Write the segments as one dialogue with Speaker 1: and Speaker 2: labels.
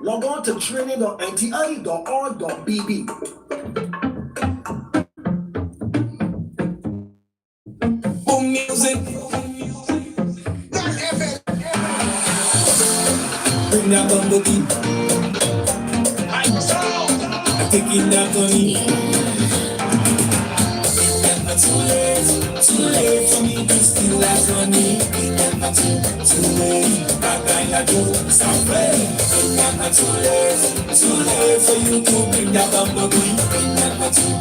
Speaker 1: log on to training.nti.org.bb.
Speaker 2: Boom music. Bring that bumblebee. I'm taking that money. Never too late for me to steal that money. Never too late. That kind of do something. Never too late for you to bring that bumblebee. Never too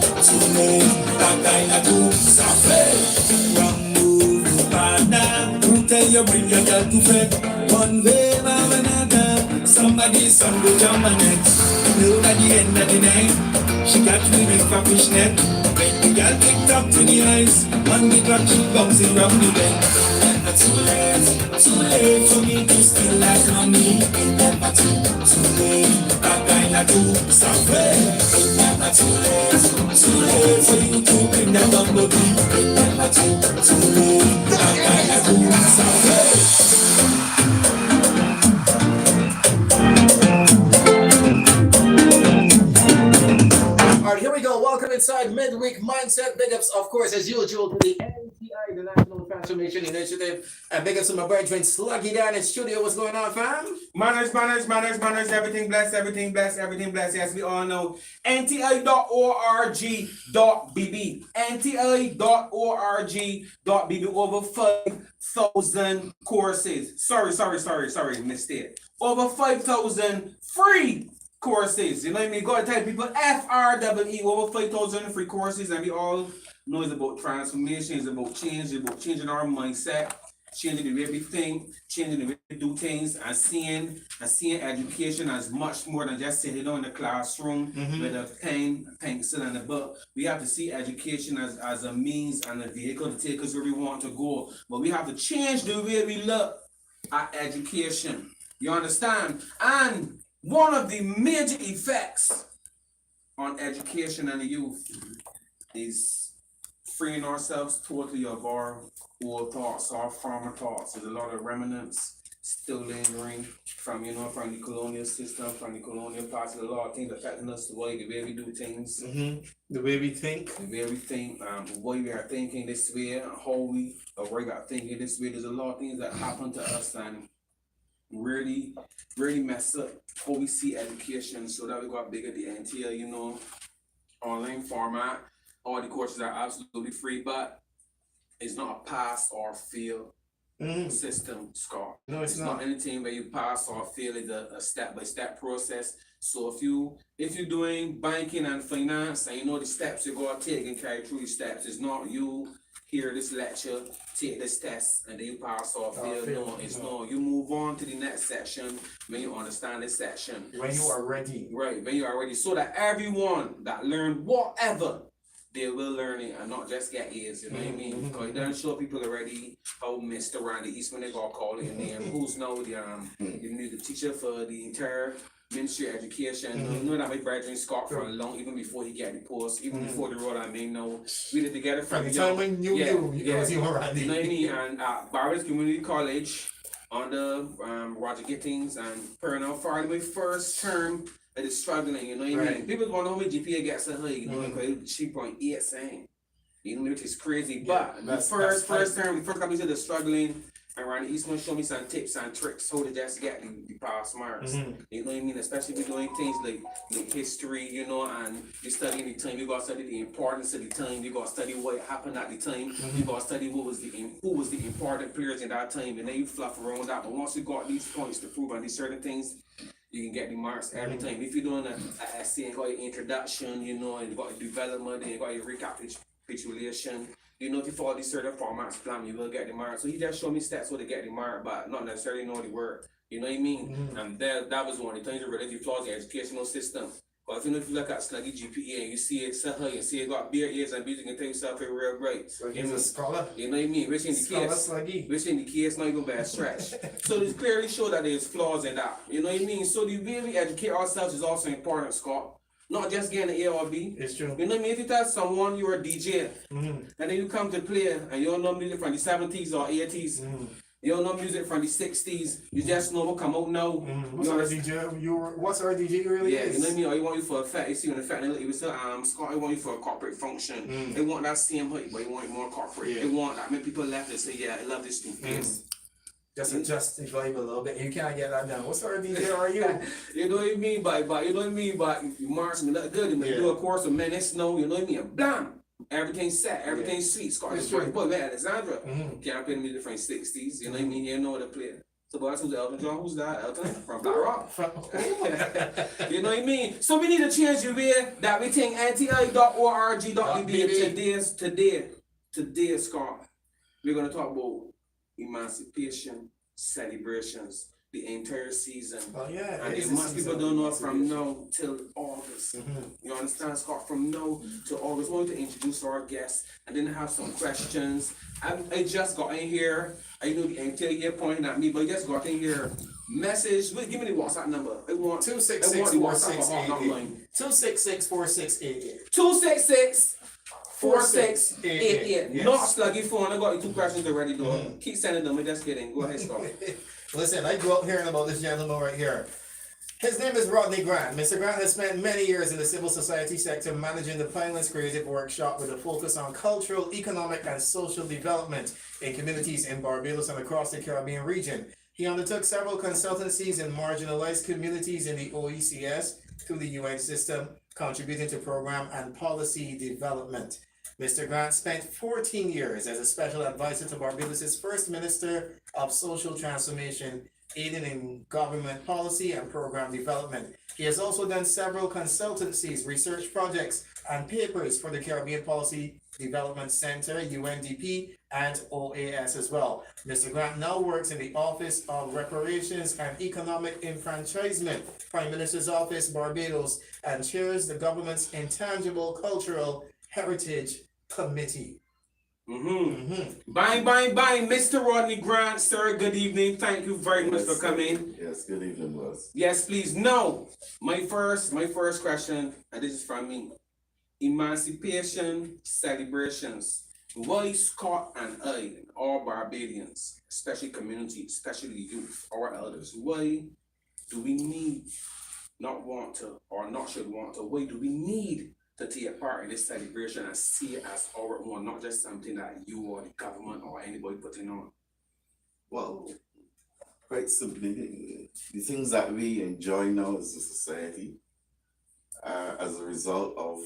Speaker 2: late. That kind of do something. Wrong move, partner. Who tell you bring your girl to bed? One way or another, somebody go jump on it. Till at the end of the night, she got me make a fishnet. Make the girl picked up to the eyes. On the clock she bouncing round the bed. Never too late for me to steal that money. Never too late, that kind of do something. Never too late for you to bring that bumblebee. Never too late, that kind of do something.
Speaker 1: Alright, here we go. Welcome inside Midweek Mindset. Big ups, of course, as usual, to the NTI, the National Transformation Initiative. And big ups to my brethren, Sluggy down in studio. What's going on, fam?
Speaker 3: Manners, everything blessed. As we all know, nti.org.bb. nti.org.bb. Over 5,000 courses. Sorry, mistake. Over 5,000 free courses. You know what I mean? Go and tell people FREE, over 5,000 free courses, and we all know it's about transformation, it's about change, it's about changing our mindset, changing the way we think, changing the way we do things, and seeing education as much more than just sitting in the classroom with a pen, pencil, and a book. We have to see education as a means and a vehicle to take us where we want to go. But we have to change the way we look at education. You understand? And one of the major effects on education and the youth is freeing ourselves totally of our old thoughts, our former thoughts. There's a lot of remnants still lingering from the colonial system, from the colonial past. There's a lot of things affecting us, the way we do things.
Speaker 2: The way we think.
Speaker 3: The way we are thinking this way, how we are thinking this way. There's a lot of things that happen to us and really mess up how we see education. So that we got bigger the NTI, online format. All the courses are absolutely free, but it's not a pass or fail system, Scott.
Speaker 2: No, it's not
Speaker 3: anything where you pass or fail. It's a step-by-step process. So if you're doing banking and finance and you know the steps you're gonna take and carry through the steps, it's not you hear this lecture, take this test, and then you pass or fail. No, you move on to the next section when you understand this section.
Speaker 2: When you are ready.
Speaker 3: Right, when you are ready. So that everyone that learned whatever, they will learn it and not just get A's, you know what I mean? Because it doesn't show people already how Mr. Randy Eastman, they gonna call it in there. Who's now the teacher for the entire Ministry of Education. You know that my brethren Scott for long, even before he got the post, even before the road, we did together from
Speaker 2: the time when you were Randy.
Speaker 3: You know what I mean? And at Barbados Community College under Roger Gittings and Pernell Farley, my first term, I was struggling, you know what I mean? People want to know how my GPA gets so high, you know, because 3.8 saying, which is crazy. But the first term, the first couple of years, struggling. And Randy Eastman showed me some tips and tricks how to just get the pass marks. You know what I mean? Especially if you're doing things like history, and you're studying the time. You gotta study the importance of the time. You gotta study what happened at the time. You gotta study who was the important players in that time, and then you fluff around that. But once you got these points to prove on these certain things, you can get the marks every time. If you're doing an essay and got your introduction, and you got your development, and you got your recapitulation. If you follow these certain formats plan, you will get the mark. So he just showed me steps how to get the mark, but not necessarily know the word. You know what I mean? And that was one of the things that related to flaws in the educational system. But if you look at Sluggy GPA and you see it so high, you see it got beer ears and music and take yourself in real great.
Speaker 2: So he's a scholar.
Speaker 3: You know what I mean? Which in the case, not even by a stretch. So this clearly show that there's flaws in that. You know what I mean? So the way we educate ourselves is also important, Scott. Not just getting an A or B.
Speaker 2: It's true.
Speaker 3: You know what I mean? If you tell someone you're a DJ, and then you come to play, and you're normally from the 70s or 80s, You don't know music from the 60s. You just know what come out now.
Speaker 1: What's RDJ really
Speaker 3: Yeah,
Speaker 1: is?
Speaker 3: you know what I mean? Or you want you for a fact. You see when the fact they was Scott, they want you for a corporate function. They want that same height, but they want it more corporate. They want that. When people left and say, yeah, I love this thing. Yes.
Speaker 1: Just adjust the vibe a little bit. You can't get that down. What sort of DJ are you?
Speaker 3: You know what I mean? But you know what I mean? But you march me look good. You do a course of minutes, no, you know what I mean? And blam! Everything's set, everything's sweet. Scott is right. Boy, man, Alexandra. Can't play me different 60s. You know what I mean? You know the player. So, boy, who's Elton John? Who's that? Elton? From Black Rock. You know what I mean? So, we need to change the way that we think NTI.org.bb today, Scott. We're going to talk about emancipation celebrations the entire season.
Speaker 1: Oh yeah,
Speaker 3: and most people don't know from now till August. You understand, Scott? From now till August, we're going to introduce our guests and then have some questions. I just got in here. I know the NTI you're pointing at me, but I just got in here. Message. Give me the WhatsApp number. I want
Speaker 1: 266-4688. 266-4688.
Speaker 3: 266-4688. Not sluggy phone. I got you 2 questions already, though. Keep sending them. I'm just kidding. Go ahead, Scott.
Speaker 1: Listen, I grew up hearing about this gentleman right here. His name is Rodney Grant. Mr. Grant has spent many years in the civil society sector managing the Pinelands Creative Workshop with a focus on cultural, economic, and social development in communities in Barbados and across the Caribbean region. He undertook several consultancies in marginalized communities in the OECS through the UN system, contributing to program and policy development. Mr. Grant spent 14 years as a special advisor to Barbados' First Minister of Social Transformation, aiding in government policy and program development. He has also done several consultancies, research projects, and papers for the Caribbean Policy Development Center, UNDP, and OAS as well. Mr. Grant now works in the Office of Reparations and Economic Enfranchisement, Prime Minister's Office, Barbados, and chairs the government's Intangible Cultural Heritage Committee.
Speaker 3: Bang, Mr. Rodney Grant, sir. Good evening. Thank you very much for coming.
Speaker 4: Yes, good evening, boss.
Speaker 3: Yes, please. No, my first question, and this is from me. Emancipation celebrations. Why Scott and I, and all Barbadians, especially community, especially youth, our elders, why do we need, not want to, or not should want to, why do we need to take part in this celebration and see it as our own, not just something that you or the government or anybody putting on?
Speaker 4: Well, quite simply, the things that we enjoy now as a society as a result of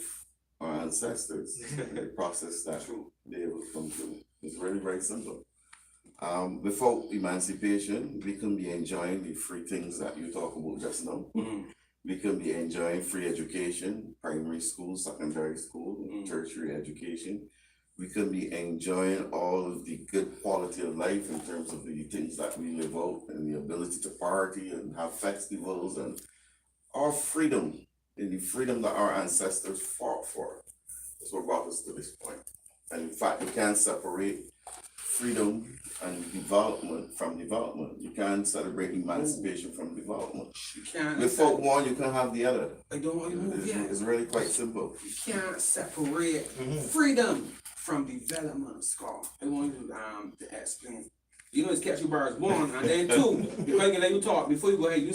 Speaker 4: our ancestors, the process that they will come through. It's really very simple. Without emancipation, we can be enjoying the free things that you talk about just now. We can be enjoying free education, primary school, secondary school, tertiary education. We can be enjoying all of the good quality of life in terms of the things that we live out and the ability to party and have festivals and our freedom, and the freedom that our ancestors fought for. That's what brought us to this point. And in fact, you can't separate freedom and development from development. You can't celebrate emancipation from development.
Speaker 3: You can't.
Speaker 4: Without one, you can have the other.
Speaker 3: I don't want to move yet.
Speaker 4: It's really quite simple.
Speaker 3: You can't separate freedom from development, Scott. I want you to explain. You know, it's catch you bars 1, and then 2. Before I can let you talk, before you go ahead, you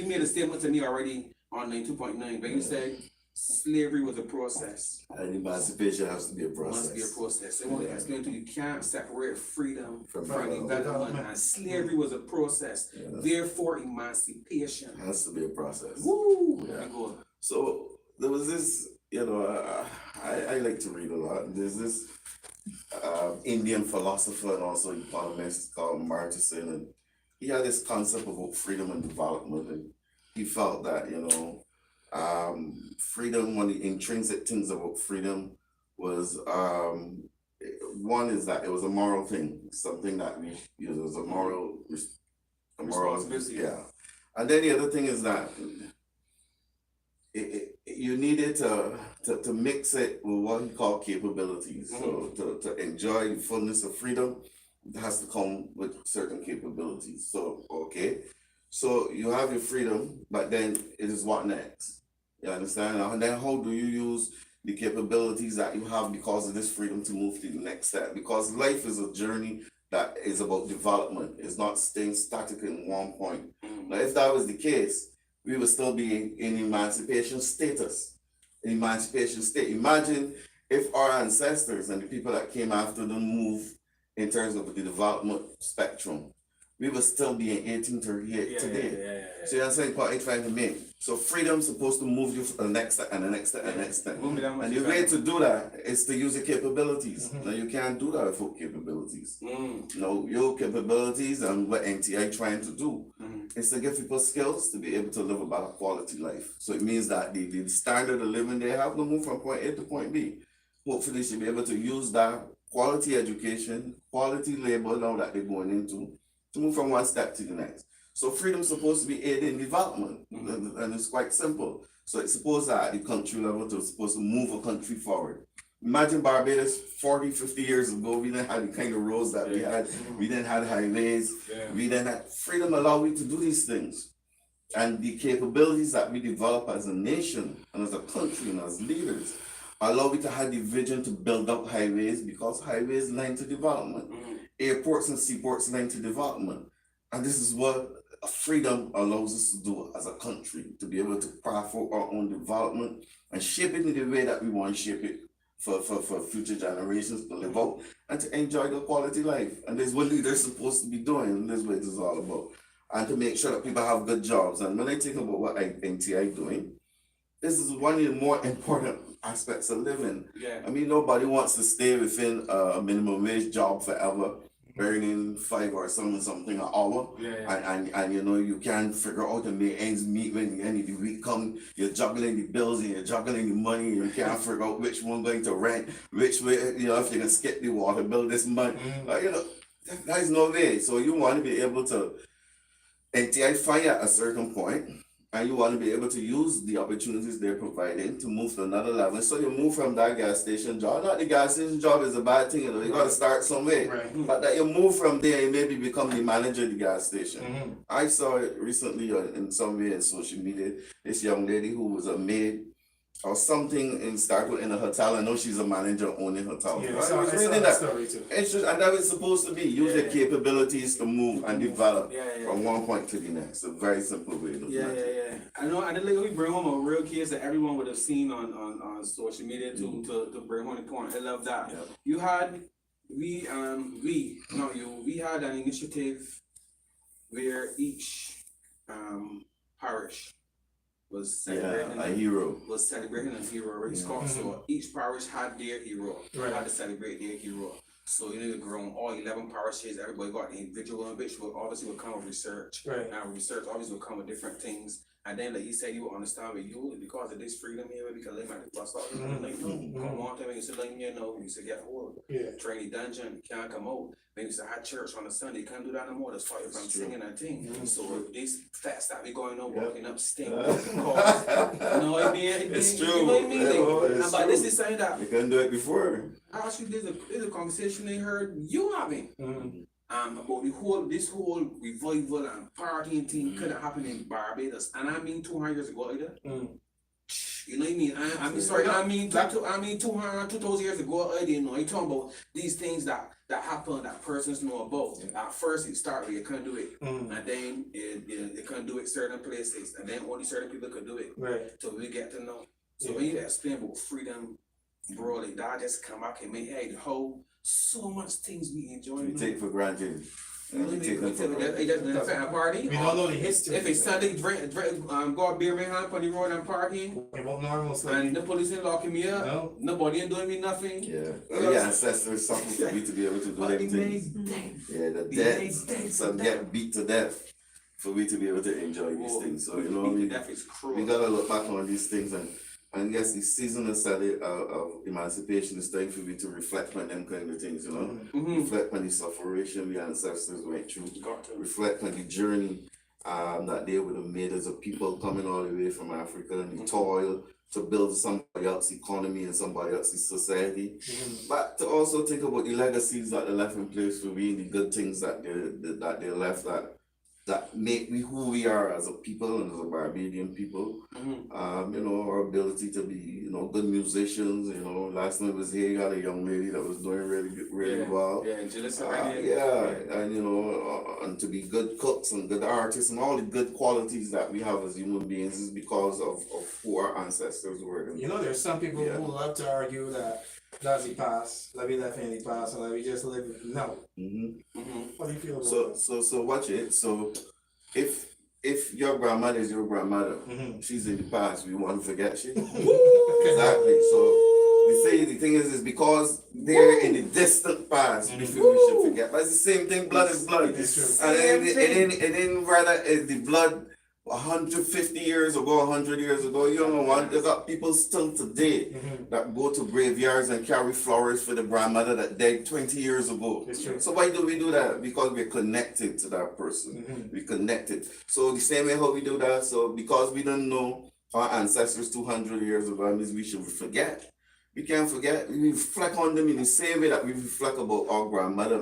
Speaker 3: made a statement to me already on 92.9, but you said slavery was a process.
Speaker 4: And emancipation has to be a process.
Speaker 3: Must be a process. I want to explain to you, you can't separate freedom from development, and slavery was a process. Therefore, emancipation
Speaker 4: has to be a process.
Speaker 3: Woo!
Speaker 4: Yeah. So there was this, I like to read a lot. There's this Indian philosopher and also economist called Martinson, and he had this concept about freedom and development, and he felt that, freedom, one of the intrinsic things about freedom was, one is that it was a moral thing, something that it was a moral
Speaker 3: responsibility.
Speaker 4: Yeah. And then the other thing is that you needed to mix it with what he called capabilities. So to enjoy the fullness of freedom, it has to come with certain capabilities. So, okay. So you have your freedom, but then it is what next? You understand? And then how do you use the capabilities that you have because of this freedom to move to the next step? Because life is a journey that is about development. It's not staying static in one point. Now, if that was the case, we would still be in emancipation status. Emancipation state. Imagine if our ancestors and the people that came after them move in terms of the development spectrum, we would still be in 1838 today. So you understand what I'm trying to make? So freedom's supposed to move you to the next step and the next step and the next step. And the way to do that is to use your capabilities. Now you can't do that without capabilities. No, your capabilities and what NTI trying to do is to give people skills to be able to live a better quality life. So it means that the standard of living they have to move from point A to point B. Hopefully they should be able to use that quality education, quality labor now that they're going into, to move from one step to the next. So freedom's supposed to be aiding development, and it's quite simple. So it's supposed that at the country level, it's supposed to move a country forward. Imagine Barbados 40, 50 years ago, we didn't have the kind of roads that we had. We didn't have highways. We didn't have freedom allow you to do these things. And the capabilities that we develop as a nation and as a country and as leaders allow you to have the vision to build up highways, because highways link to development. Airports and seaports link to development. And this is what freedom allows us to do as a country, to be able to craft for our own development and shape it in the way that we want to shape it for future generations to live out and to enjoy the quality life. And this is what leaders are supposed to be doing, and this is what it is all about. And to make sure that people have good jobs. And when I think about what NTI doing, this is one of the more important aspects of living. I mean, nobody wants to stay within a minimum wage job forever, earning $5 or something an hour, and you know you can't figure out to make ends meet when the end of the week come. You're juggling the bills and you're juggling the money, and you can't figure out which one going to rent, which way, you know, if you can skip the water bill this month. You know, there's no way. So you want to be able to NTI fire at a certain point, and you want to be able to use the opportunities they're providing to move to another level. So you move from that gas station job. Not the gas station job is a bad thing, you know, you got to start somewhere. But that you move from there, you maybe become the manager of the gas station. I saw it recently in some way in social media, this young lady who was a maid or something and started in a hotel. I know she's a manager owning hotel.
Speaker 1: I saw that story too.
Speaker 4: It's just, and that is supposed to be use your capabilities to move and develop from one point to the next. A very simple way to do it.
Speaker 3: I know, and then like, we bring home a real case that everyone would have seen on social media to bring home the point. I love that. You had we had an initiative where each parish was celebrating
Speaker 4: a hero.
Speaker 3: Was celebrating a hero, right? So each parish had their hero. Had to celebrate their hero. So you know, you've grown all 11 parishes. Everybody got individual, which will obviously will come with research. And research obviously will come with different things. And then, like you said, you will understand with you because of this freedom here, because they might bust out. Like, no, come on, you said, like, you know, you said, get hold, train the dungeon, can't come out. Maybe you said, had church on a Sunday, can't do that no more. That's why you're from singing and thing. So these facts that we going on, walking up, stink. You know what I mean?
Speaker 4: It's true.
Speaker 3: You know what I mean? But this is saying that
Speaker 4: you couldn't do it before.
Speaker 3: Actually, there's a conversation they heard you having. About this whole revival and partying thing could have happened in Barbados, and I mean 200 years ago either. You know what I mean? I mean 2,000 years ago I didn't know. You talking about these things that happen that persons know about. At first it started you couldn't do it, and then they couldn't do it certain places, and then only certain people could do it. So we get to know. So when you explain about freedom, bro, like that just come back and make the whole. So much things we enjoy.
Speaker 4: We take for granted.
Speaker 3: We take for granted. We don't
Speaker 1: know the history.
Speaker 3: If it's Sunday, go out beer behind on the road and partying. And the police ain't locking me up. No. Nobody ain't doing me nothing.
Speaker 4: Ancestors something for me to be able to do them things. The dead. Some get beat to death for me to be able to enjoy these things. So you know what I mean? We gotta look back on these things and yes, the season of emancipation is time for me to reflect on them kind of things, you know? Reflect on the suffering the ancestors went through. Reflect on the journey that they would have made as a people coming all the way from Africa and the toil to build somebody else's economy and somebody else's society. But to also think about the legacies that they left in place for me, the good things that they left that that make we who we are as a people and as a Barbadian people. Our ability to be, good musicians. Last night was here, you got a young lady that was doing really good, really well.
Speaker 3: Yeah, Jalissa right
Speaker 4: And and to be good cooks and good artists and all the good qualities that we have as human beings is because of who our ancestors were.
Speaker 1: There's some people who love to argue that does he pass, let me definitely pass, and let me just live. No. What do you feel about that?
Speaker 4: So watch it. So if your grandmother is your grandmother, she's in the past, we want to forget she. Exactly. So the thing is because they're in the distant past, we feel we should forget. But it's the same thing, blood is blood.
Speaker 1: It's true.
Speaker 4: And then rather the blood 150 years ago, 100 years ago, you got people still today that go to graveyards and carry flowers for the grandmother that died 20 years ago.
Speaker 1: It's true.
Speaker 4: So why do we do that? Because we're connected to that person. We're connected. So the same way how we do that, so because we don't know our ancestors 200 years ago, that means we should forget. We can't forget. We reflect on them in the same way that we reflect about our grandmother.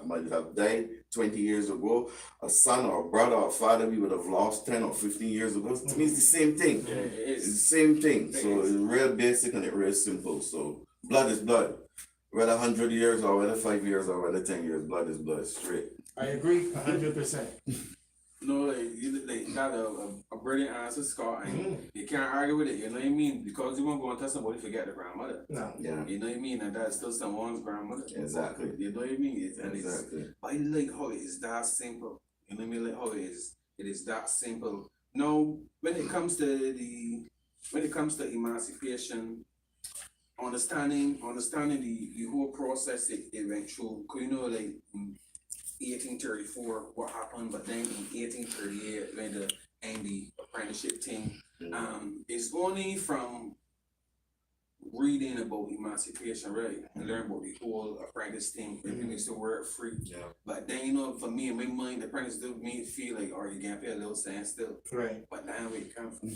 Speaker 4: Might have died 20 years ago. A son or a brother or a father we would have lost 10 or 15 years ago. To me, it's the same thing.
Speaker 3: Yeah, it is.
Speaker 4: It's the same thing. So it's real basic and it's real simple. So blood is blood. Whether 100 years or whether 5 years or whether 10 years, blood is blood. Straight.
Speaker 1: I agree 100%.
Speaker 3: No, like got a brilliant answer, Scott, and you can't argue with it, you know what I mean? Because you won't go and tell somebody forget the grandmother.
Speaker 1: No.
Speaker 4: Yeah.
Speaker 3: You know what I mean? And that's still someone's grandmother.
Speaker 4: Exactly.
Speaker 3: You know what I mean?
Speaker 4: Exactly.
Speaker 3: But I like how it is that simple. You know what I mean? Like how it is that simple. Now, when it comes to emancipation, understanding the whole process it went through, 'cause 1834 what happened, but then in 1838 when the end the apprenticeship thing, it's only from reading about emancipation, right, and learn about the whole apprentice thing. It makes the word free.
Speaker 4: Yeah.
Speaker 3: But then for me in my mind, the apprentice do me feel like, or you can't pay a little standstill.
Speaker 1: Right.
Speaker 3: But now where it come from.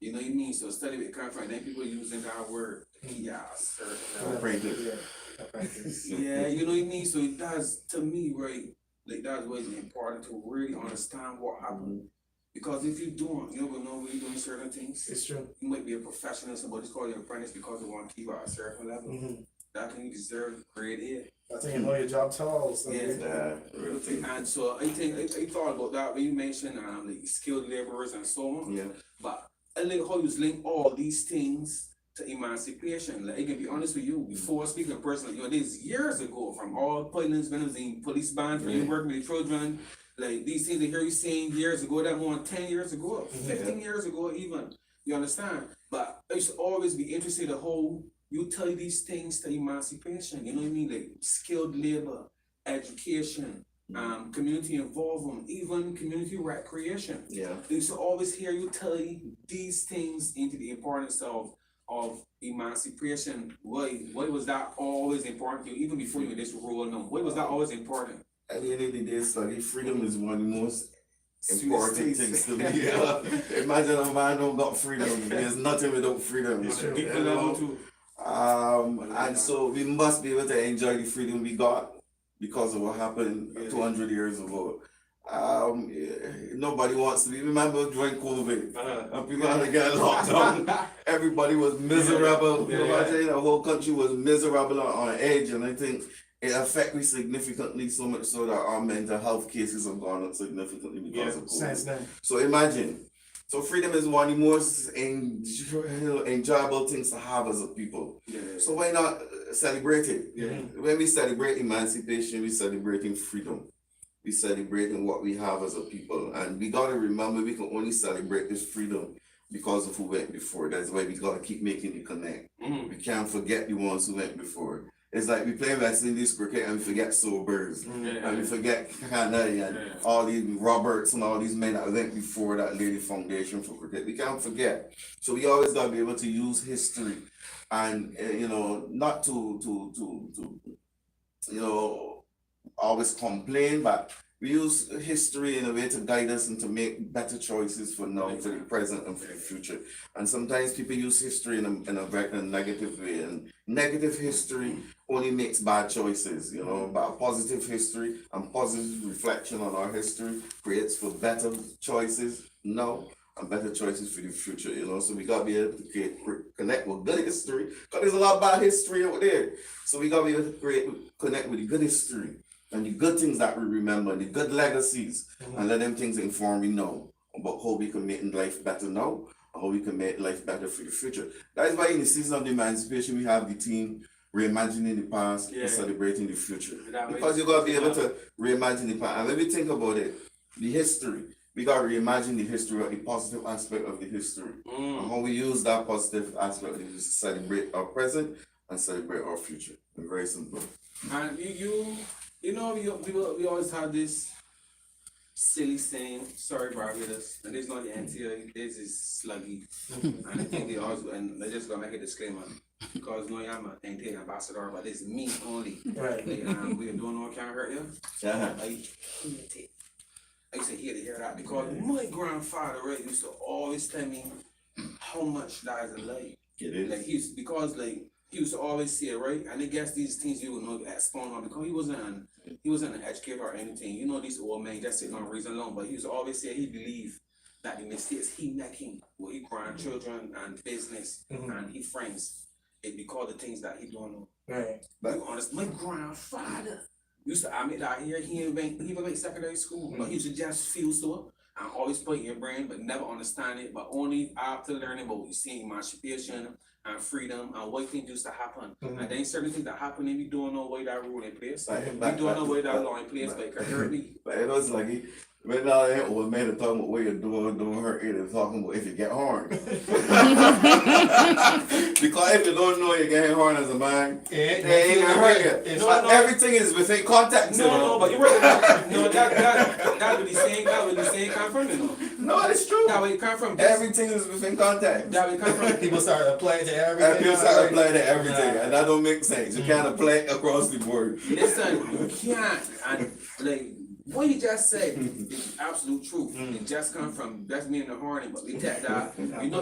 Speaker 3: You know what I mean? So study where it come from. Then people using that word, yes,
Speaker 4: Apprentice.
Speaker 1: Yeah. Apprentice.
Speaker 3: yeah, you know what I mean? So it does, to me, right, like that's why it's important to really understand what happened. Because if you don't, you don't know when you're doing certain things.
Speaker 1: It's true.
Speaker 3: You might be a professional, somebody's called you an apprentice because they want to keep you at a certain level. That can deserve grade A.
Speaker 1: I think you know your job tools. So
Speaker 4: Yeah, real thing.
Speaker 3: And so I think I thought about that when you mentioned like skilled laborers and so on.
Speaker 4: Yeah.
Speaker 3: But I like how you link all these things to emancipation. Like I can be honest with you, before speaking personally, this years ago from all Pinelands when I was in police band for you working with the children, like these things I hear you saying years ago, that more than 10 years ago, 15 years ago even. You understand? But I used to always be interested in how you tie these things to emancipation. You know what I mean? Like skilled labor, education, community involvement, even community recreation.
Speaker 4: Yeah.
Speaker 3: I used to always hear you tie these things into the importance of emancipation. Why was that always important to you, even before you were this role now? Why was that always important?
Speaker 4: At the end of the day, Sluggy, freedom is one of the most important
Speaker 3: Sweetest
Speaker 4: things to me. Yeah. Imagine a man don't got freedom. There's nothing without freedom.
Speaker 3: It's a
Speaker 4: You
Speaker 3: deeper
Speaker 4: know?
Speaker 3: level too.
Speaker 4: And so we must be able to enjoy the freedom we got because of what happened 200 years ago. Nobody wants to be. Remember during COVID, and people had to get locked down. Everybody was miserable. The whole country was miserable on edge, and I think it affected me significantly, so much so that our mental health cases have gone up significantly because of COVID.
Speaker 1: Since then.
Speaker 4: So imagine. So freedom is one of the most enjoyable things to have as a people. So why not celebrate it? When we celebrate emancipation, we're celebrating freedom. We're celebrating what we have as a people. And we gotta remember we can only celebrate this freedom because of who went before. That's why we gotta keep making the connect. We can't forget the ones who went before. It's like we play West Indies cricket and we forget Sobers. And we forget Canada and all these Roberts and all these men that went before that laid the foundation for cricket. We can't forget. So we always gotta be able to use history and not to always complain, but We use history in a way to guide us and to make better choices for now, for the present, and for the future. And sometimes people use history in a very negative way. And negative history only makes bad choices, you know. But positive history and positive reflection on our history creates for better choices now and better choices for the future, you know. So we gotta be able to connect with good history, because there's a lot of bad history out there. So we gotta be able to connect with the good history and the good things that we remember, the good legacies, and let them things inform we know about how we can make life better now, and how we can make life better for the future. That is why in the season of the emancipation, we have the theme reimagining the past and celebrating the future. Because you gotta be able to reimagine the past. And when we think about it, the history, we gotta reimagine the history, or the positive aspect of the history. And how we use that positive aspect of it to celebrate our present and celebrate our future. It's very simple.
Speaker 3: And you know, we always have this silly saying, sorry Barbados, and this is not the NTI, this is sluggy. And I think they always, and they just gonna make a disclaimer, because no, I'm an NTI ambassador, but it's me only.
Speaker 1: Right.
Speaker 3: We are doing no can't hurt you.
Speaker 4: Yeah.
Speaker 3: I used to hear that because my grandfather, right, used to always tell me how much that is a lie.
Speaker 4: It is.
Speaker 3: Like he used to always say it, right? And I guess these things you would know expound on, because he wasn't an educator or anything. You know, these old men just sitting on reason alone, but he used to always say he believed that the mistakes he making with his grandchildren and business and his friends, it because the things that he don't know.
Speaker 1: Right.
Speaker 3: But be honest, my grandfather used to admit that here he even went secondary school, but he used to just feel so and always put in your brain, but never understand it. But only after learning about you seeing emancipation and freedom and what things used to happen. And then certain things that happen, and we don't know why that rule in place. We don't know why that law in place, but it could hurt me.
Speaker 4: But it was like when I old man talking about what you're doing hurt it and talking about if you get harmed. Because if you don't know you're getting harmed as a man, it ain't gonna hurt you. Everything is within context.
Speaker 3: No, but you're right. No, that would be saying come from, you know.
Speaker 4: No, it's true.
Speaker 3: That would come from.
Speaker 4: Everything is within context.
Speaker 3: That would come from.
Speaker 1: People start applying to everything.
Speaker 4: And people start applying to everything, and that don't make sense. You can't apply across the board.
Speaker 3: Listen, you can't. And like what you just said is absolute truth. It just come from that's me in the horny, but we take that. You know,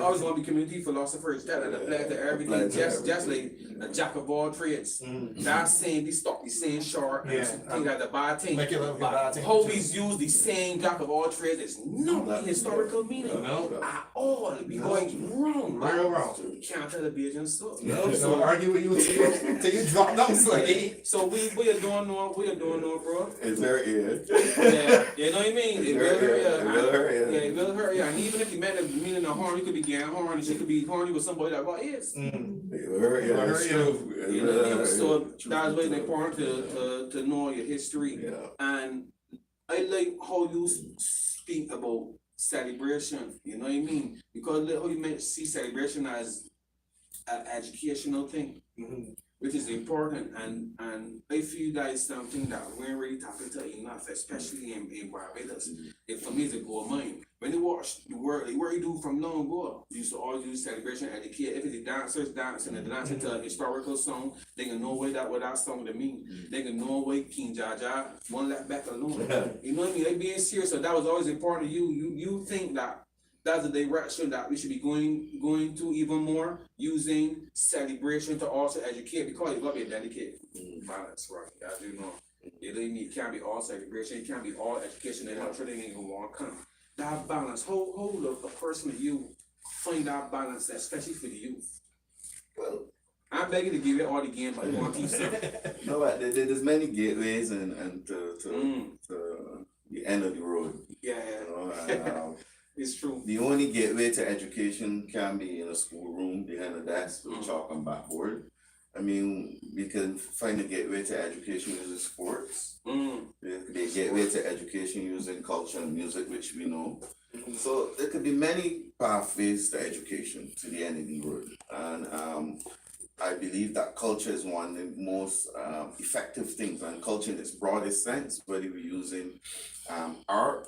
Speaker 3: I was gonna be community philosophers that apply to everything. Just like a jack of all trades. That's saying they stop the same short. Think that the bad thing.
Speaker 1: Make it look like a bad thing.
Speaker 3: Always use the same jack of all trades. There's no historical meaning at all. It be going wrong.
Speaker 1: Real wrong.
Speaker 3: You can't tell the Bajan stuff.
Speaker 1: So argue with you till you drop down slightly.
Speaker 3: So we are doing no, bro.
Speaker 4: It's very
Speaker 3: Yeah, you know what I mean? It will hurt you.
Speaker 4: It will hurt you.
Speaker 3: Yeah, it will hurt you. And even if you meant the meaning of horny, you could be getting horny. She could be horny with somebody that what is.
Speaker 4: It will hurt you. It's true.
Speaker 3: You know what I mean? So that's why it's important to know your history.
Speaker 4: Yeah.
Speaker 3: And I like how you speak about celebration. You know what I mean? Because how you might see celebration as an educational thing. Which is important, and I feel that is something that we're really tapping into enough, especially in Barbados. It for me is a goal of mine. When you watch the work you do from long ago, you used to always use celebration, educate. If it's the dancers dancing and dancing to a historical song, they can know what that song to mean. They can know what King Jaja won't let back alone. You know what I mean? They being serious, so that was always important to you. You think that that's the direction that we should be going to even more, using celebration to also educate, because you've got to be a dedicated balance, right? As you know, it can't be all celebration, it can't be all education, and I'm sure they ain't even want to come. That balance, hold up a person to you, find that balance, especially for the youth.
Speaker 4: Well,
Speaker 3: I'm begging to give it all again, but you want to keep some.
Speaker 4: no, but there's many gateways and to the end of the road.
Speaker 3: Yeah.
Speaker 4: You know,
Speaker 3: It's true.
Speaker 4: the only gateway to education can be in a schoolroom behind a desk with chalk and backboard. I mean, we can find a gateway to education using sports. There could be a gateway to education using culture and music, which we know. So there could be many pathways to education to the end of the road. And I believe that culture is one of the most effective things, and culture in its broadest sense, whether we're using art,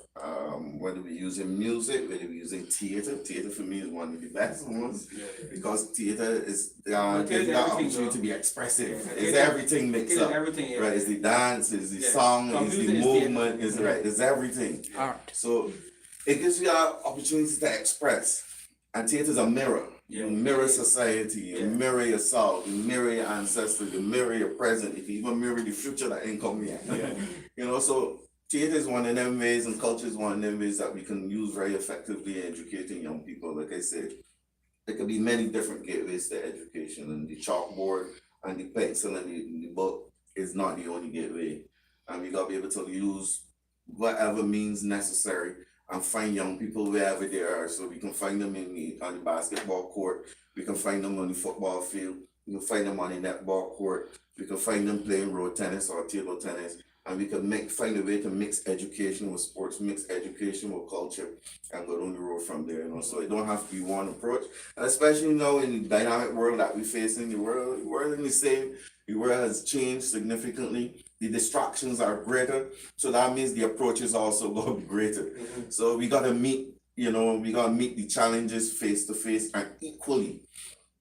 Speaker 4: whether we're using music, whether we're using theater. Theater for me is one of the best ones because theater is gives you that opportunity to be expressive. It's everything mixed up.
Speaker 3: Everything,
Speaker 4: right? It's the dance, it's the song, it's the movement, it's right, it's everything.
Speaker 5: Art.
Speaker 4: So it gives you an opportunity to express. And theater is a mirror. You mirror society, you mirror yourself, you mirror your ancestors, you mirror your present, you even mirror the future that ain't coming yet. You know, so theater is one of them ways, and culture is one of them ways that we can use very effectively in educating young people. Like I said, there could be many different gateways to education, and the chalkboard and the pencil and the book is not the only gateway. And we gotta be able to use whatever means necessary and find young people wherever they are. So we can find them on the basketball court, we can find them on the football field, we can find them on the netball court, we can find them playing road tennis or table tennis, and we can find a way to mix education with sports, mix education with culture, and go down the road from there. You know, so it don't have to be one approach, and especially now in the dynamic world that we face in the world in the same. The world has changed significantly. The distractions are greater, so that means the approach is also going to be greater. So we gotta meet the challenges face to face and equally.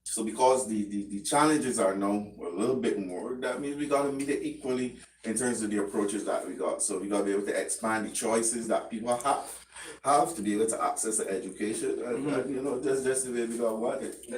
Speaker 4: So because the challenges are now a little bit more, that means we gotta meet it equally in terms of the approaches that we got. So we gotta be able to expand the choices that people have to be able to access the education, and you know, just the way we gotta want it.
Speaker 3: I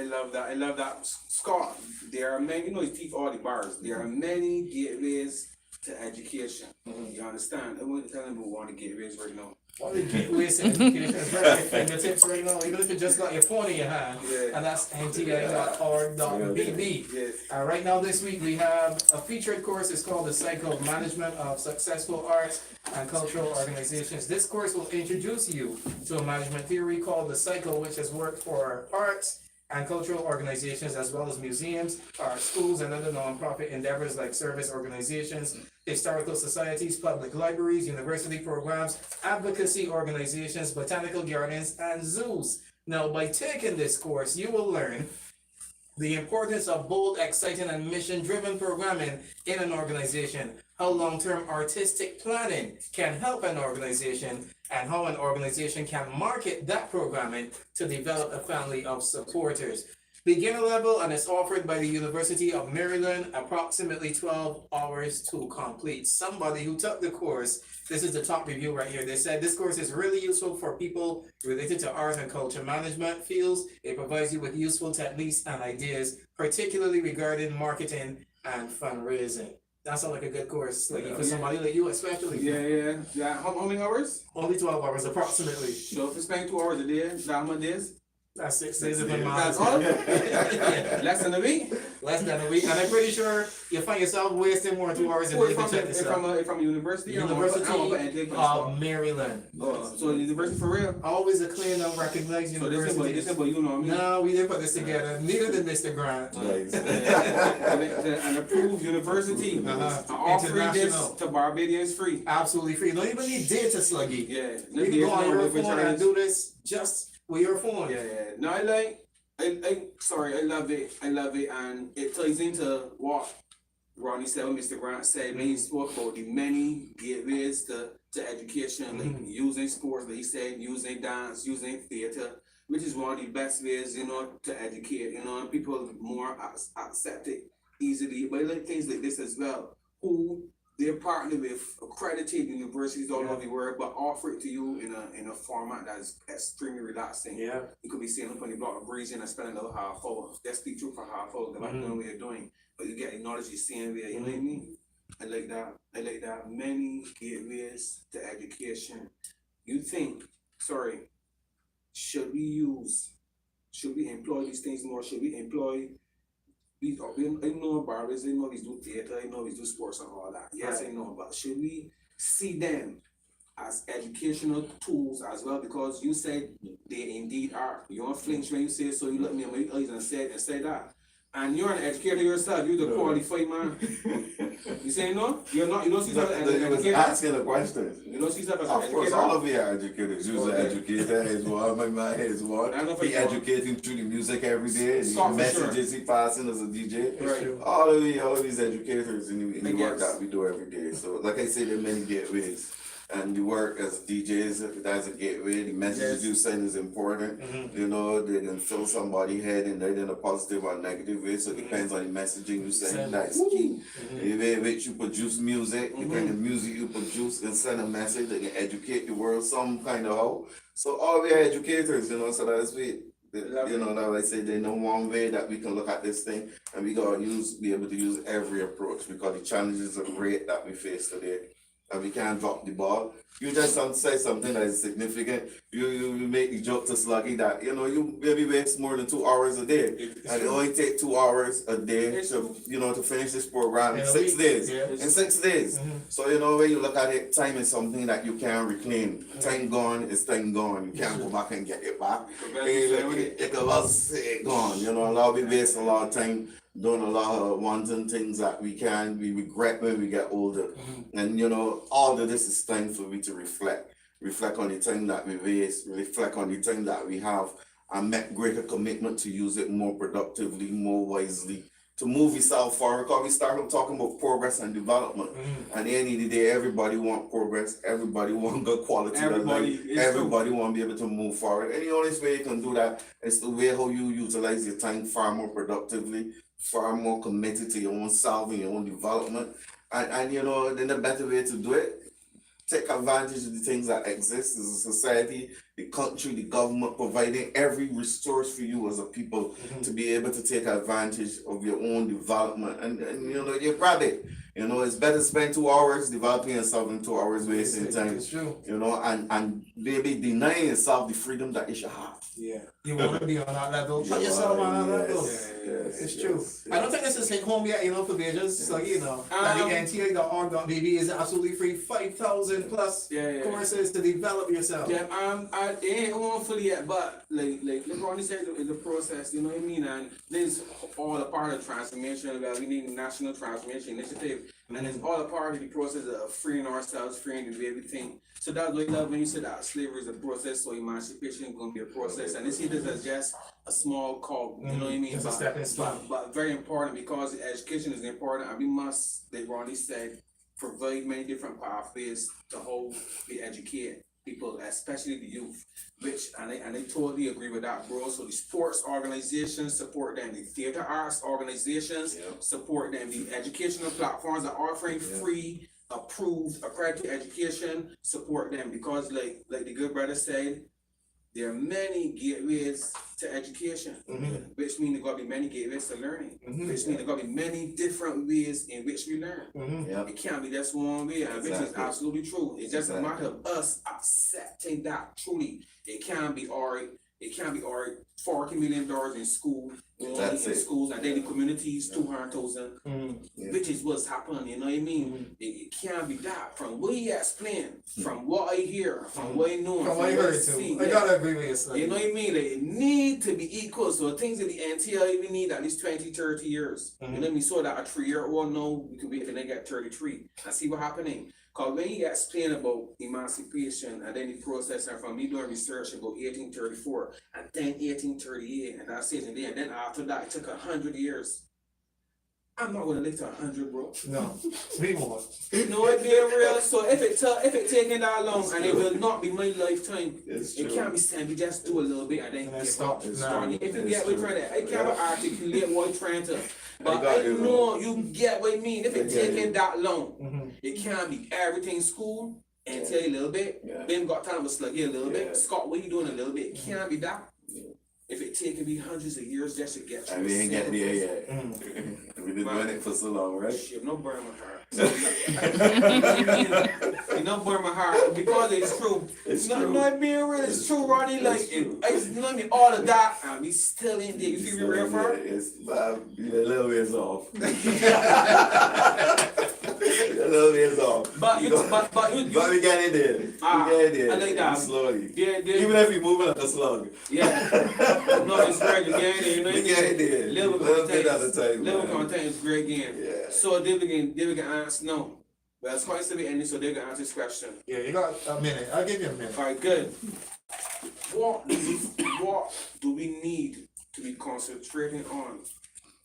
Speaker 3: love that. Scott, there are many, you know, you teach all the bars. There are many gateways to education. You understand? I want to tell them we want to gateways right now.
Speaker 1: One of the gateways to education is right at your fingertips right now. Even if you just got your phone in your hand, and that's nti.org.bb.
Speaker 3: Yes.
Speaker 1: Right now this week we have a featured course. It's called the Cycle of Management of Successful Arts and Cultural Organizations. This course will introduce you to a management theory called the Cycle, which has worked for arts and cultural organizations as well as museums, art schools, and other nonprofit endeavors like service organizations, historical societies, public libraries, university programs, advocacy organizations, botanical gardens, and zoos. Now, by taking this course, you will learn the importance of bold, exciting, and mission-driven programming in an organization, how long-term artistic planning can help an organization, and how an organization can market that programming to develop a family of supporters. Beginner level, and it's offered by the University of Maryland, approximately 12 hours to complete. Somebody who took the course, this is the top review right here. They said this course is really useful for people related to art and culture management fields. It provides you with useful techniques and ideas, particularly regarding marketing and fundraising. That sounds like a good course, like for somebody like you especially.
Speaker 3: Yeah. How many hours?
Speaker 1: Only 12 hours approximately.
Speaker 3: So if you spend 2 hours a day, is that how much days?
Speaker 1: That's 6 days of a month.
Speaker 3: That's all? Less than a week?
Speaker 1: Less than a week, and I'm pretty sure you find yourself wasting more than 2 hours a day to check this out.
Speaker 3: From university?
Speaker 1: University of Maryland.
Speaker 3: So university for real?
Speaker 1: Always a clean and recognized university.
Speaker 3: This is what you know me.
Speaker 1: No, we didn't put this together. Neither did Mr. Grant.
Speaker 3: An approved university. Offering this to Barbadians free.
Speaker 1: Absolutely free. You don't even need data, Sluggy.
Speaker 3: Yeah.
Speaker 1: You can go on your phone and do this just with your phone.
Speaker 3: Yeah. No, I love it, and it ties into what Rodney said, what Mr. Grant said, when he spoke about the many gateways to education, like using sports, like he said, using dance, using theater, which is one of the best ways, you know, to educate, you know, and people more accept it easily. But like things like this as well, who they partner with accredited universities all over the world, but offer it to you in a format that is extremely relaxing.
Speaker 1: Yeah.
Speaker 3: You could be sitting up on the block of breezing and spending another half hour. That's the truth for half hour. They might know what you're doing, but you get the knowledge you're seeing there. You know what I mean? I like that. Many gateways to education. You think? Should we employ these things more? Should we employ? I know barbers, I know we do theater, I know we do sports and all that. Yes, I know, but should we see them as educational tools as well? Because you said they indeed are. You don't flinch when you say so. You look me in my eyes and said that. and you're an educator yourself, you're the qualified man. You saying no? You don't see yourself as an
Speaker 4: They was
Speaker 3: educator?
Speaker 4: asking a question.
Speaker 3: You don't see yourself as an
Speaker 4: Of
Speaker 3: educator?
Speaker 4: course, all of you are educators. You're an educator as well. My man as well.
Speaker 3: I know for
Speaker 4: He
Speaker 3: sure.
Speaker 4: educating through the music every day. The
Speaker 3: Stop for
Speaker 4: messages he passing as a DJ.
Speaker 3: Right.
Speaker 4: All of these educators in the work
Speaker 3: Yes.
Speaker 4: that we do every day. So, like I said, there are many gateways. And the work as DJs, that's a gateway. The messages
Speaker 3: Yes.
Speaker 4: you send is important. You know, they can fill somebody's head in either in a positive or negative way. So it depends on the messaging you send. That's key. The way in which you produce music, the kind of music you produce and send a message that can educate the world some kind of how. So all we are educators, you know, so that's it. You know, like I say, there's no one way that we can look at this thing, and we gotta be able to use every approach because the challenges are great that we face today. And we can't drop the ball. You just say something that is significant. You make the joke to Sluggy that, you know, you maybe waste more than 2 hours a day. And it only take 2 hours a day to finish this program in 6 days. In 6 days. So, you know, when you look at it, time is something that you can't reclaim. Time gone is time gone. You can't go back and get it back. It was gone. You know, a lot of we waste a lot of time doing a lot of wanting things that we regret when we get older. And you know, all of this is time for me to reflect on the time that we waste, reflect on the time that we have, and make greater commitment to use it more productively, more wisely, to move yourself forward. Because we started talking about progress and development. At the end of the day, everybody want progress, everybody want good quality of life, everybody want to be able to move forward. And the only way you can do that is the way how you utilize your time far more productively, far more committed to your own self and your own development. And you know, then the better way to do it, take advantage of the things that exist as a society, the country, the government providing every resource for you as a people to be able to take advantage of your own development. And you know, you grab it. You know, it's better to spend 2 hours developing yourself than 2 hours wasting time.
Speaker 1: It's true.
Speaker 4: You know, and maybe denying yourself the freedom that you should have.
Speaker 1: Yeah. You want to be on that level. Put yourself on that level. It's true. I don't think this is take home yet, you know, for Beijing. So, you know, the NTI.org.bb is absolutely free. 5,000 plus courses to develop yourself.
Speaker 3: Yeah, they ain't home fully yet, but like Rodney said, it's a process, you know what I mean? And this is all a part of transformation. We need a national transformation initiative. And it's all a part of the process of freeing ourselves, freeing the way we think. So that's what I love when you said that slavery is a process, so emancipation is going to be a process. And they see this as just a small cog, you know what I mean?
Speaker 1: It's a stepping stone.
Speaker 3: But very important because education is important, and we must, like Rodney said, provide many different pathways to how we educate people, especially the youth, and I totally agree with that, bro. So the sports organizations support them, the theater arts organizations support them, the educational platforms that are offering free, approved, accredited education, support them, because like the good brother said, there are many gateways to education, which means there got to be many gateways to learning, which means there got to be many different ways in which we learn. It can't be just one way, and which is absolutely true. It's just a matter of us accepting that truly. It can't be our $40 million in school, schools, and then the communities 200,000, which is what's happening. You know what I mean? It can't be that. From what he explained, from what I hear, from what I know,
Speaker 1: from what I heard too. I gotta agree with you.
Speaker 3: You know what I mean? Like, it need to be equal. So things in the NTI, we need at least 20, 30 years. You know what I mean? So that a 3-year-old know we could wait till they get 33 and see what's happening. Because when you explain about emancipation and then the process, and from me doing research about 1834 and then 1838, and that's it, and then after that, it took 100 years. I'm not gonna live to 100, bro.
Speaker 1: No, we won't.
Speaker 3: No, it be real. So if it taking that long, and it will not be my lifetime, it can't be saying we just do a little bit and then
Speaker 1: stop.
Speaker 3: If you get what you're trying to, I can't articulate what you're trying to. But I know you get what I mean. If it's taking that long, it can't be everything school and tell you a little bit. Then got time to slug you a little bit. Scott, what you doing a little bit? It can't be that. If it taking me hundreds of years just to get you.
Speaker 4: And we ain't getting there yet. We've been doing it for so long, right?
Speaker 3: Shit, no burn my heart. You know, burn my heart because it's true. It's true. Not being real, it's true, Rodney. Like, you know what I mean? All of that, and we still in there. You feel me, real for?
Speaker 4: It's a little ways off. little ways off.
Speaker 3: But you
Speaker 4: But we get it there. We get it there.
Speaker 3: I like that.
Speaker 4: Slowly.
Speaker 3: Yeah.
Speaker 4: Even if we moving like a slug.
Speaker 3: Yeah. No, it's great. You get it. You know what I
Speaker 4: We
Speaker 3: mean?
Speaker 4: get it there. Little bit at a time.
Speaker 3: Little
Speaker 4: man.
Speaker 3: content is great game.
Speaker 4: Yeah.
Speaker 3: So David can answer no. Well, it's quite to be ending, so they can answer this question.
Speaker 1: Yeah, you got a minute. I'll give you a minute.
Speaker 3: All right, good. What do we need to be concentrating on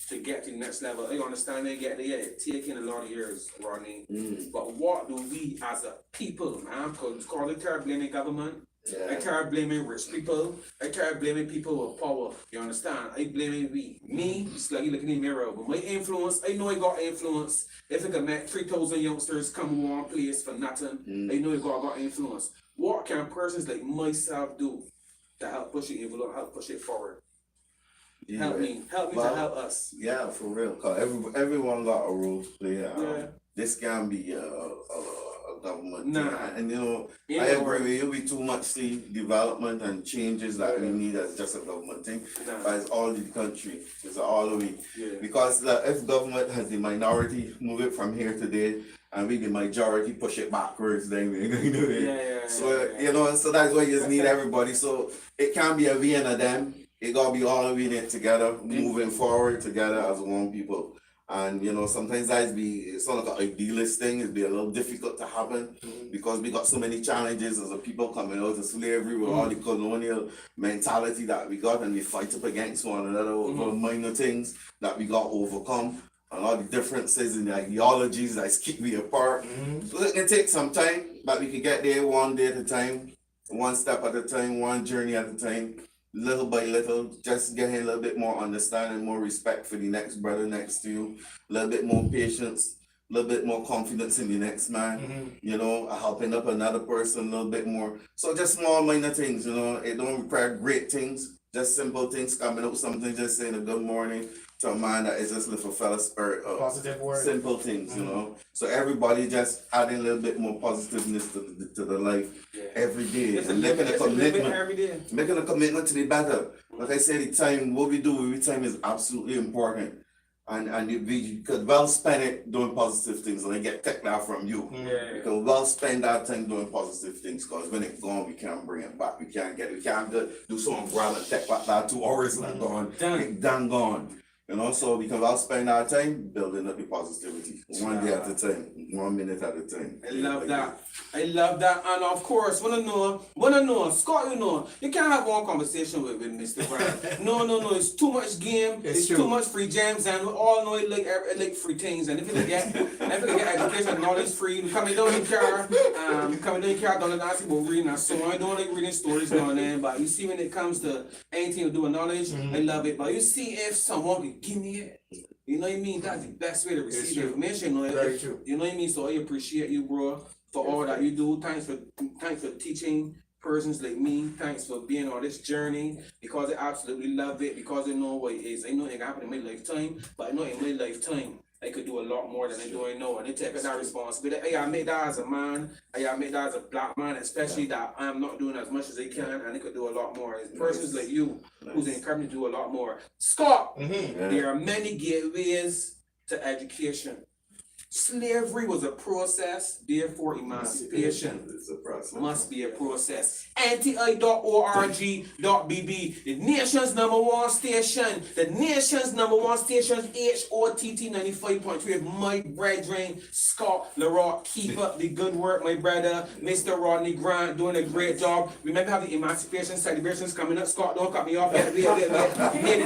Speaker 3: to get to the next level? I understand they get there. It's taking a lot of years, Rodney. But what do we as a people, man? Because I can't blame the government. I
Speaker 4: Yeah.
Speaker 3: can't blame rich people. I can't blame people with power. You understand? I blame we. Me, it's like you look in the mirror. But my influence, I know I got influence. If I can make 3,000 youngsters come to one place for nothing, I know I got influence. What can persons like myself do to help push it envelope, help push it forward?
Speaker 4: Yeah.
Speaker 3: Help me
Speaker 4: Well,
Speaker 3: to help us.
Speaker 4: Yeah, for real. Cause everyone got a role to play.
Speaker 3: Yeah.
Speaker 4: This can be a government.
Speaker 3: Nah.
Speaker 4: thing. And you know,
Speaker 3: Yeah,
Speaker 4: I agree
Speaker 3: or-
Speaker 4: with you. We too much see development and changes that we need as just a government thing.
Speaker 3: Nah.
Speaker 4: But it's all the country. It's all the way.
Speaker 3: Yeah.
Speaker 4: Because if government has the minority move it from here to there, and we the majority push it backwards, then we're going to do it.
Speaker 3: Yeah.
Speaker 4: So you know, so that's why you just need everybody. So it can't be a we and a them. It gotta be all of it together, moving forward together as one people. And you know, sometimes it's not like an idealist thing. It'd be a little difficult to happen because we got so many challenges as a people coming out of slavery with all the colonial mentality that we got, and we fight up against one another over minor things that we got to overcome. And all the differences in the ideologies that keep me apart. So it can take some time, but we can get there one day at a time, one step at a time, one journey at a time, little by little, just getting a little bit more understanding, more respect for the next brother next to you, a little bit more patience, a little bit more confidence in the next man, you know, helping up another person a little bit more. So just small minor things, you know, it don't require great things, just simple things, coming up something, just saying a good morning to a man that is just live a fella spirit of
Speaker 1: Positive word.
Speaker 4: simple things, you know. So everybody just adding a little bit more positiveness to the life every day and making a commitment.
Speaker 3: Every day.
Speaker 4: Making a commitment to be better. Like I said, the time, what we do with time is absolutely important. And we could well spend it doing positive things and then get kicked out from you. We can well spend our time doing positive things because when it's gone, we can't bring it back. We can't do something rather than take back that 2 hours and gone. It's done gone. You know, so we can all spend our time building up the positivity. One day at a time, 1 minute at a time.
Speaker 3: I love that. And of course, wanna know, Scott, you can't have one conversation with Mr. Grant. No, it's too much game, it's
Speaker 1: true.
Speaker 3: too much free jams, and we all know it like free things. And if you get education, knowledge free, you coming down in the car, don't ask about reading and so on. I don't like reading stories now and then, but you see when it comes to anything to do with knowledge, I love it. But you see if someone can give me it. You know what I mean? That's the best way to receive information.
Speaker 1: Very true.
Speaker 3: You know what I mean? So I appreciate you, bro, for all that you do. Thanks for teaching persons like me. Thanks for being on this journey because I absolutely love it because I know what it is. I know it can happen in my lifetime, but I know in my lifetime I could do a lot more than I do right now. And I take that responsibility. I make that as a man. I make that as a black man, especially that I'm not doing as much as I can and I could do a lot more. It's persons like you who's encouraged me to do a lot more. Scott, there are many gateways to education. Slavery was a process, therefore emancipation
Speaker 4: It's a process.
Speaker 3: must be a process. NTI.org.bb, the nation's #1 station. The nation's #1 station, HOTT 95.3. My brethren, Scott Leroy, keep up the good work, my brother. Mr. Rodney Grant doing a great job. Remember how the emancipation celebrations coming up. Scott, don't cut me off. May the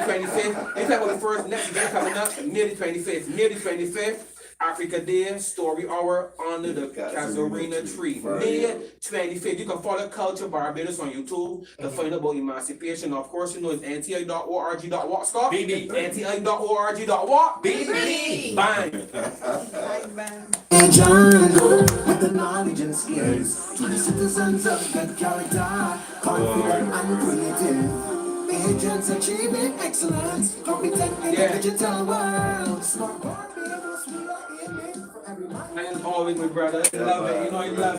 Speaker 3: 25th. In fact, the first next event coming up, May the 25th. May the 25th. Africa Day, Story Hour under the Casuarina tree. May 25th. You can follow Culture Barbados on YouTube to find out about emancipation. Of course, you know it's NTI.org.what, Scott?
Speaker 1: BB.
Speaker 3: NTI.org.what?
Speaker 1: BB.
Speaker 3: Bang.
Speaker 2: John, with the knowledge and skills to the citizens of good character, confident and creative. Agents achieving excellence, competent in the digital world. Smart Barbados, we are aiming for everyone.
Speaker 3: And always, my brother. I love it. You know, I love it.